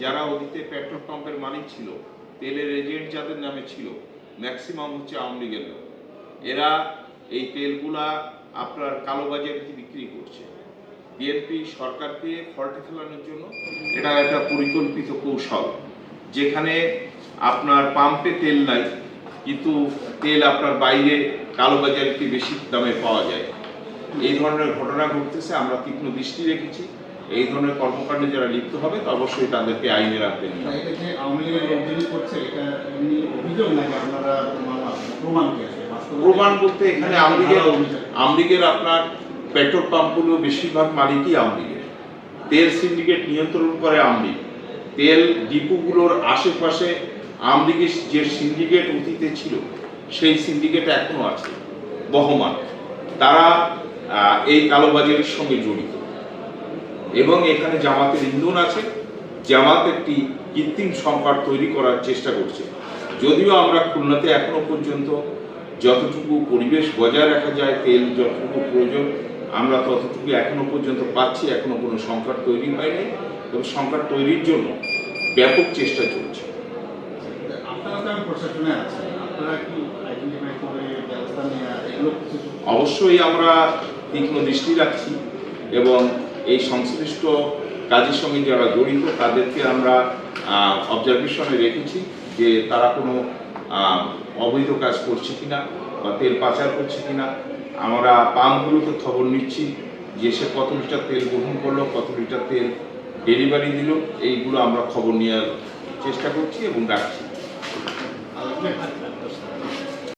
যারা অতীতে পেট্রোল পাম্পের মালিক ছিল, তেলের এজেন্ট যাদের নামে ছিল, ম্যাক্সিমাম হচ্ছে আওয়ামী লীগের লোক। এরা এই তেলগুলা আপনার কালোবাজারে বিক্রি করছে। বিএনপি সরকারকে ফল্টে ফেলানোর জন্য এটা একটা পরিকল্পিত কৌশল, যেখানে আপনার পাম্পে তেল নাই কিন্তু তেল আপনার বাইরে কালোবাজারে বেশি দামে পাওয়া যায়। এই ধরনের ঘটনা ঘটতেছে, আমরা তীক্ষ্ণ দৃষ্টি রেখেছি। এই ধরনের কর্মকাণ্ডে যারা লিপ্ত হবে তা অবশ্যই তাদেরকে আইনের আওতায় নিয়ে প্রমাণ বলতে এখানে আওয়ামী লীগের আপনার পেট্রোল পাম্পগুলো বেশিরভাগ মালিকই আওয়ামী লীগের। তেল সিন্ডিকেট নিয়ন্ত্রণ করে আওয়ামী লীগ। তেল ডিপুগুলোর আশেপাশে আওয়ামী লীগের যে সিন্ডিকেট অতীতে ছিল সেই সিন্ডিকেট এখনো আছে বহমান। তারা এই কালোবাজারের সঙ্গে জড়িত এবং এখানে জামাতের ইন্ধন আছে। জামাত একটি কৃত্রিম সংকট তৈরি করার চেষ্টা করছে। যদিও আমরা খুলনাতে এখনো পর্যন্ত যতটুকু পরিবেশ বজায় রাখা যায়, তেল যতটুকু প্রয়োজন আমরা ততটুকু এখনো পর্যন্ত পাচ্ছি। এখনো কোনো সংকট তৈরি হয়নি এবং সংকট তৈরির জন্য ব্যাপক চেষ্টা চলছে। অবশ্যই আমরা তীক্ষ্ণ দৃষ্টি রাখছি এবং এই সংশ্লিষ্ট কাজের সঙ্গে যারা জড়িত তাদেরকে আমরা অবজারভেশনে রেখেছি যে তারা কোনো অবৈধ কাজ করছে কিনা বা তেল পাচার করছে কিনা। আমরা পাম্পগুলোতে খবর নিচ্ছি যে সে কত লিটার তেল গ্রহণ করলো, কত লিটার তেল ডেলিভারি দিল, এইগুলো আমরা খবর নেওয়ার চেষ্টা করছি এবং রাখছি।